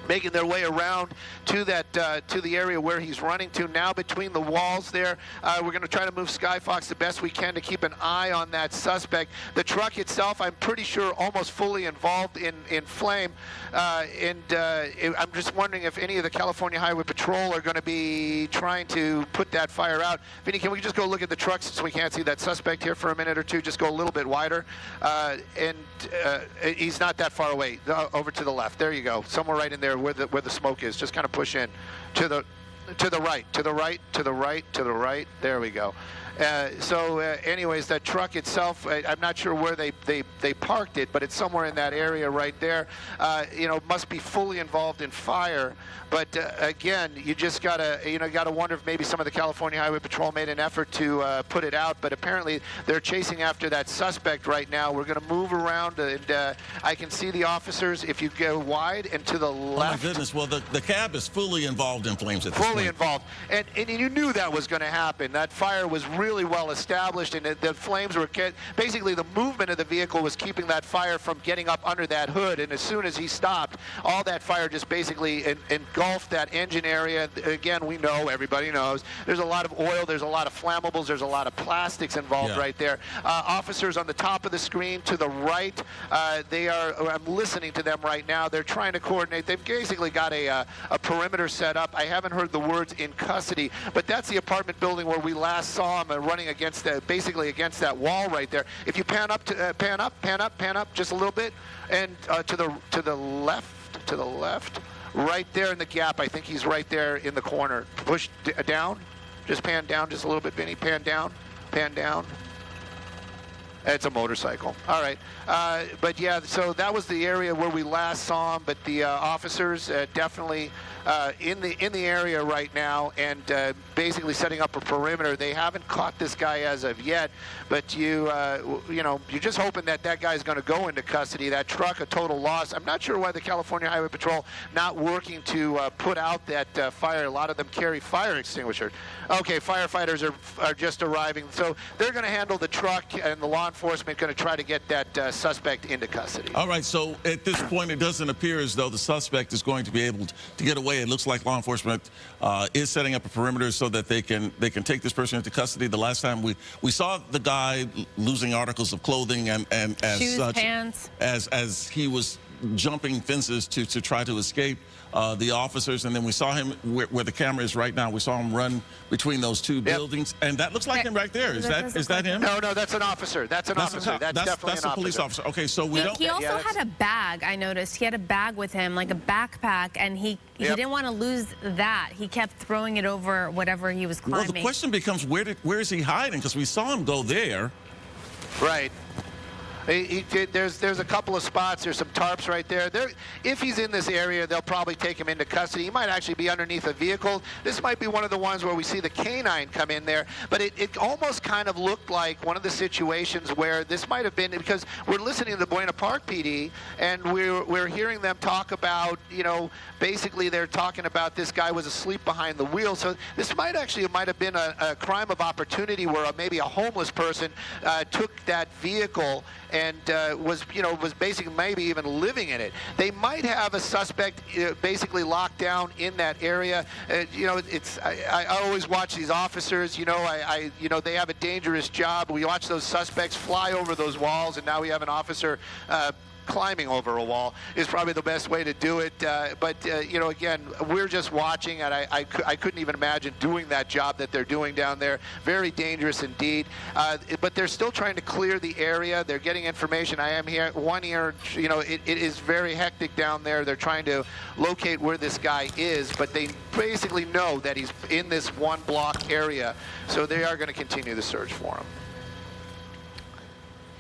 making their way around to that to the area where he's running to. Now between the walls there, we're going to try to move Skyfox the best we can to keep an eye on that suspect. The truck itself, I'm pretty sure, almost fully involved in flame, and I'm just wondering if any of the California Highway Patrol are going to be trying to put that fire out. Vinny, can we just go look at the truck since we can't see that suspect here for a minute or two? Just go a little bit wider, and he's not that far away. Over to the left. There you go. Somewhere right in there where the smoke is. Just kind of push in to the right, to the right, to the right, to the right. There we go. Anyways, that truck itself, I'm not sure where they parked it, but it's somewhere in that area right there. Must be fully involved in fire. But again, you just gotta wonder if maybe some of the California Highway Patrol made an effort to put it out. But apparently, they're chasing after that suspect right now. We're going to move around, and I can see the officers. If you go wide and to the left.
Oh my goodness! Well, the cab is fully involved in flames at this point.
Fully involved, and you knew that was going to happen. That fire was really well established, and the flames were basically the movement of the vehicle was keeping that fire from getting up under that hood. And as soon as he stopped, all that fire just basically engulfed that engine area. Again, we know, everybody knows, there's a lot of oil, there's a lot of flammables, there's a lot of plastics involved right there. Officers on the top of the screen to the right, I'm listening to them right now. They're trying to coordinate. They've basically got a perimeter set up. I haven't heard the words in custody, but that's the apartment building where we last saw him running against basically against that wall right there. If you pan up just a little bit, and to the left, right there in the gap. I think he's right there in the corner. Push down, just pan down just a little bit, Vinny. Pan down, pan down. It's a motorcycle. All right. But yeah, so that was the area where we last saw him. But the officers definitely in the area right now, and basically setting up a perimeter. They haven't caught this guy as of yet, but you're just hoping that guy's going to go into custody. That truck, a total loss. I'm not sure why the California Highway Patrol not working to put out that fire. A lot of them carry fire extinguishers. Okay, firefighters are just arriving, so they're going to handle the truck, and the law enforcement going to try to get that suspect into custody.
All right, so at this point, it doesn't appear as though the suspect is going to be able to get away. It looks like law enforcement is setting up a perimeter so that they can take this person into custody. The last time we saw the guy losing articles of clothing and as
shoes,
such,
pants,
as he was jumping fences to try to escape the officers, and then we saw him where the camera is right now. We saw him run between those two buildings, and that looks like him right there. Is that him?
No, that's an officer. That's an officer. That's definitely
a police officer. Okay, so we don't.
He also had a bag. I noticed he had a bag with him, like a backpack, and he didn't want to lose that. He kept throwing it over whatever he was climbing.
Well, the question becomes where is he hiding? Because we saw him go there.
Right. There's a couple of spots. There's some tarps right there. If he's in this area, they'll probably take him into custody. He might actually be underneath a vehicle. This might be one of the ones where we see the canine come in there. But it almost kind of looked like one of the situations where this might have been, because we're listening to the Buena Park PD, and we're hearing them talk about, basically they're talking about this guy was asleep behind the wheel. So this might have been a crime of opportunity where maybe a homeless person took that vehicle and was basically maybe even living in it. They might have a suspect basically locked down in that area. I always watch these officers. They have a dangerous job. We watch those suspects fly over those walls, and now we have an officer climbing over a wall is probably the best way to do it. Again, we're just watching, and I couldn't even imagine doing that job that they're doing down there. Very dangerous indeed. But they're still trying to clear the area. They're getting information. I am here. It is very hectic down there. They're trying to locate where this guy is, but they basically know that he's in this one block area, so they are going to continue the search for him.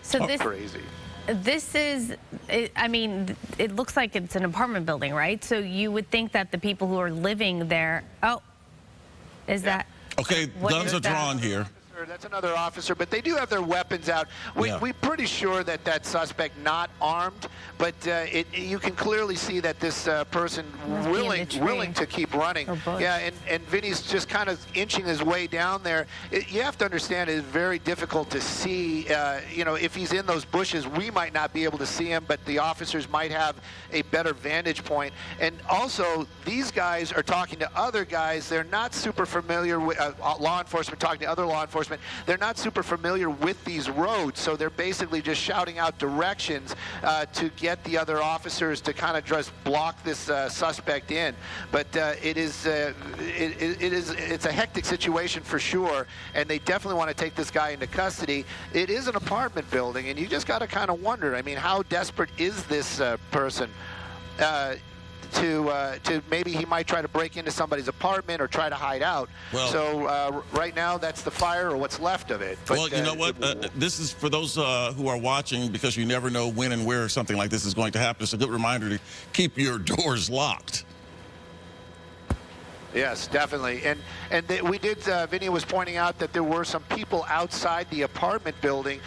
So
crazy.
This is, it looks like it's an apartment building, right? So you would think that the people who are living there, that?
Okay, guns are drawn here.
That's another officer, but they do have their weapons out. We're pretty sure that that suspect not armed, but you can clearly see that this person willing to keep running. Yeah, and Vinny's just kind of inching his way down there. You have to understand it is very difficult to see. You know, if he's in those bushes, we might not be able to see him, but the officers might have a better vantage point. And also, these guys are talking to other guys. They're not super familiar with law enforcement, talking to other law enforcement. They're not super familiar with these roads, so they're basically just shouting out directions to get the other officers to kind of just block this suspect in. But it's a hectic situation for sure, and they definitely want to take this guy into custody. It is an apartment building, and you just got to kind of wonder, I mean, how desperate is this person? To maybe he might try to break into somebody's apartment or try to hide out. Well, so right now that's the fire or what's left of it. But,
well, you know what? This is for those who are watching, because you never know when and where something like this is going to happen. It's a good reminder to keep your doors locked.
Yes, definitely. And we did, Vinny was pointing out that there were some people outside the apartment building,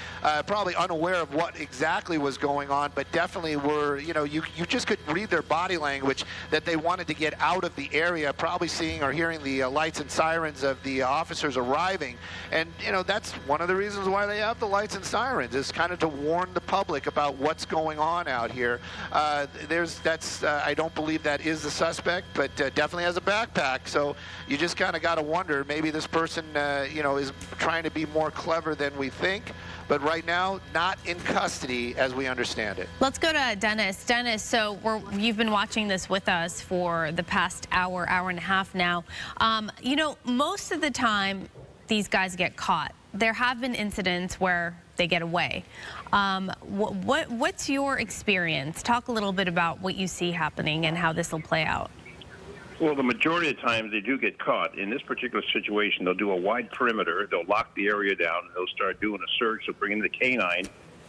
probably unaware of what exactly was going on, but definitely were, you know, you just could read their body language that they wanted to get out of the area, probably seeing or hearing the lights and sirens of the officers arriving. And, you know, that's one of the reasons why they have the lights and sirens, is kind of to warn the public about what's going on out here. I don't believe that is the suspect, but definitely has a backpack. So you just kind of got to wonder, maybe this person, you know, is trying to be more clever than we think. But right now, not in custody as we understand it.
Let's go to Dennis. Dennis, so you've been watching this with us for the past hour and a half now. You know, most of the time, these guys get caught. There have been incidents where they get away. What's your experience? Talk a little bit about what you see happening and how this will play out.
Well, the majority of the time they do get caught. In this particular situation, they'll do a wide perimeter. They'll lock the area down. They'll start doing a search. They'll bring in the canine,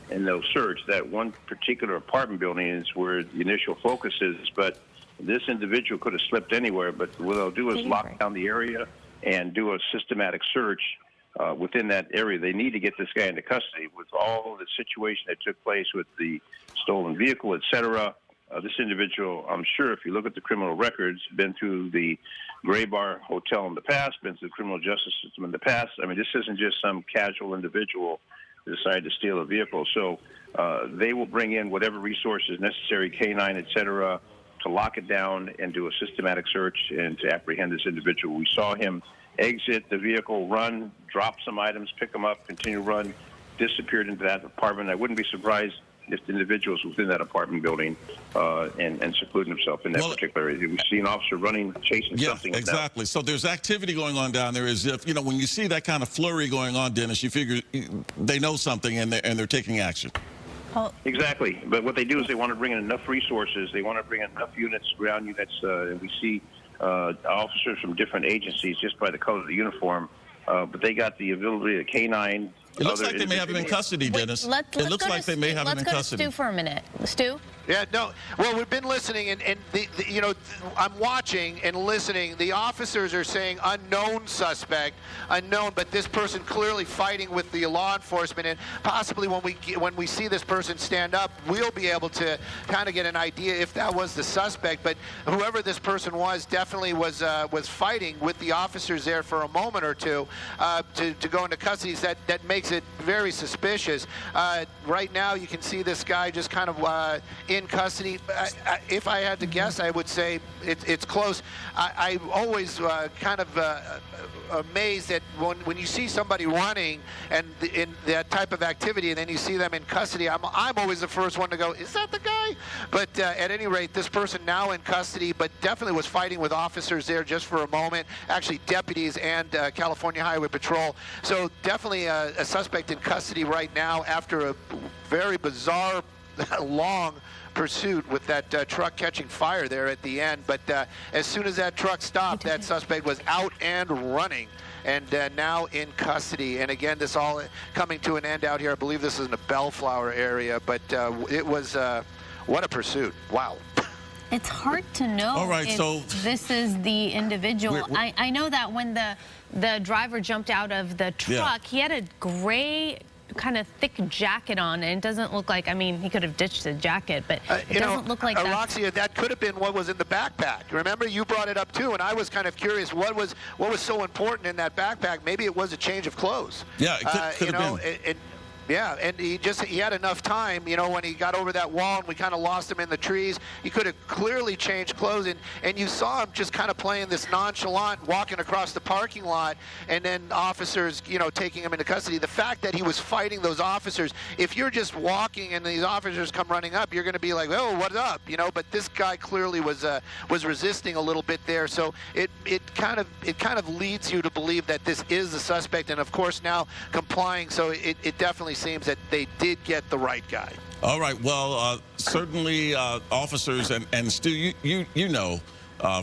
and they'll search. That one particular apartment building is where the initial focus is, but this individual could have slipped anywhere. But what they'll do is lock down the area and do a systematic search within that area. They need to get this guy into custody. With all the situation that took place with the stolen vehicle, et cetera, this individual, I'm sure if you look at the criminal records, been through the Gray Bar Hotel in the past, been through the criminal justice system in the past. I mean, this isn't just some casual individual who decided to steal a vehicle. So they will bring in whatever resources necessary, canine, et cetera, to lock it down and do a systematic search and to apprehend this individual. We saw him exit the vehicle, run, drop some items, pick them up, continue to run, disappeared into that apartment. I wouldn't be surprised if the individuals within that apartment building and secluding himself in that particular area. We see an officer running, chasing something.
Yeah, exactly. So there's activity going on down there. As if, you know, when you see that kind of flurry going on, Dennis, you figure they know something and they're taking action.
Exactly. But what they do is they want to bring in enough resources. They want to bring in enough units, ground units. And we see officers from different agencies just by the color of the uniform. But they got the ability of canine.
It looks like they may have him in custody, Dennis. It looks like they may have him in custody.
Let's go to Stu for a minute. Stu?
Yeah, no. Well, we've been listening, and you know, I'm watching and listening. The officers are saying unknown suspect, unknown, but this person clearly fighting with the law enforcement, and possibly when we see this person stand up, we'll be able to kind of get an idea if that was the suspect. But whoever this person was definitely was fighting with the officers there for a moment or two to go into custody. That makes it very suspicious. Right now, you can see this guy just kind of in custody. If I had to guess, I would say it's close. I always kind of amazed that when you see somebody running and in that type of activity, and then you see them in custody, I'm always the first one to go, is that the guy? But at any rate, this person now in custody, but definitely was fighting with officers there just for a moment, actually deputies and California Highway Patrol. So definitely a suspect in custody right now after a very bizarre, long pursuit with that truck catching fire there at the end. But as soon as that truck stopped, that suspect was out and running, and now in custody. And again, this all coming to an end out here. I believe this is in the Bellflower area, but it was what a pursuit. Wow.
It's hard to know
All right,
if
so
this is the individual.
We're-
I know that when the driver jumped out of the truck, he had a gray kind of thick jacket on, and it doesn't look like, I mean, he could have ditched the jacket, but it doesn't look like that.
Roxy, that could have been what was in the backpack. Remember, you brought it up too, and I was kind of curious what was so important in that backpack. Maybe it was a change of clothes.
Yeah, it could have been.
Yeah, and he had enough time, you know, when he got over that wall and we kind of lost him in the trees. He could have clearly changed clothes, and you saw him just kind of playing this nonchalant, walking across the parking lot, and then officers, you know, taking him into custody. The fact that he was fighting those officers, if you're just walking and these officers come running up, you're going to be like, oh, what's up, you know? But this guy clearly was resisting a little bit there, so it kind of leads you to believe that this is the suspect, and of course now complying. So it definitely seems that they did get the right guy.
All right. Well, certainly officers and Stu, you know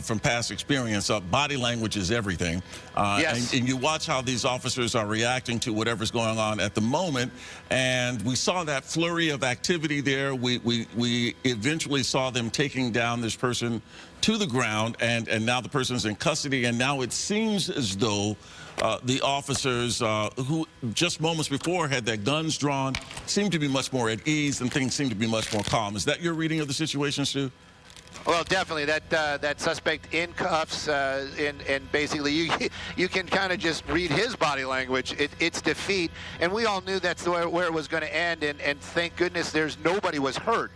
from past experience, body language is everything.
Yes.
And you watch how these officers are reacting to whatever's going on at the moment. And we saw that flurry of activity there. We eventually saw them taking down this person to the ground, and now the person's in custody. And now it seems as though the officers who just moments before had their guns drawn seem to be much more at ease, and things seem to be much more calm. Is that your reading of the situation, Stu?
Well, definitely that suspect in cuffs, and basically you can kind of just read his body language. It's defeat, and we all knew that's where it was going to end. And thank goodness nobody was hurt,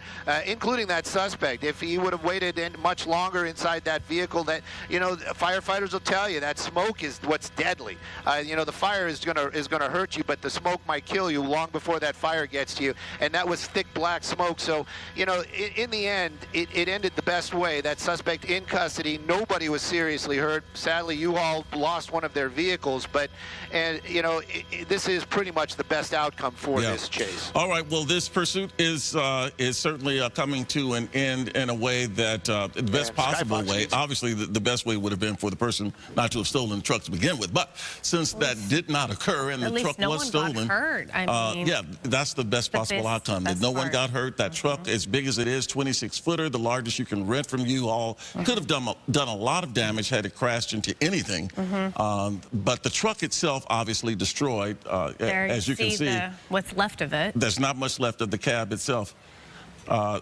including that suspect. If he would have waited much longer inside that vehicle, that, you know, firefighters will tell you that smoke is what's deadly. You know, the fire is gonna hurt you, but the smoke might kill you long before that fire gets to you. And that was thick black smoke. So, you know, in the end, it ended the best way. That suspect in custody, nobody was seriously hurt. Sadly, you all lost one of their vehicles, but, and you know, this is pretty much the best outcome for this chase.
All right. Well, this pursuit is certainly coming to an end in a way that the best possible way. Obviously, the best way would have been for the person not to have stolen the truck to begin with, but since that did not occur and the truck was stolen,
got hurt. I mean,
yeah, that's the best possible outcome. That no one got hurt. That truck, as big as it is, 26-footer, the largest you can rent from you all, could have done a lot of damage had it crashed into anything. But the truck itself obviously destroyed, as you can see.
What's left of it.
There's not much left of the cab itself.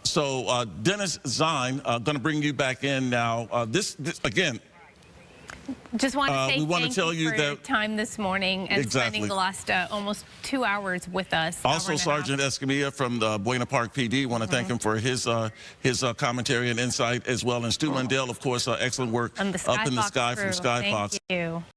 So Dennis Zine, going to bring you back in now. This again.
Just want to say
we want
thank
to tell
you for
that
your time this morning and spending the last almost 2 hours with us.
Also, Sergeant Escamilla from the Buena Park PD, want to thank him for his commentary and insight as well. And Stu Mundell, of course, excellent work up in the sky from Sky Fox.
Thank you.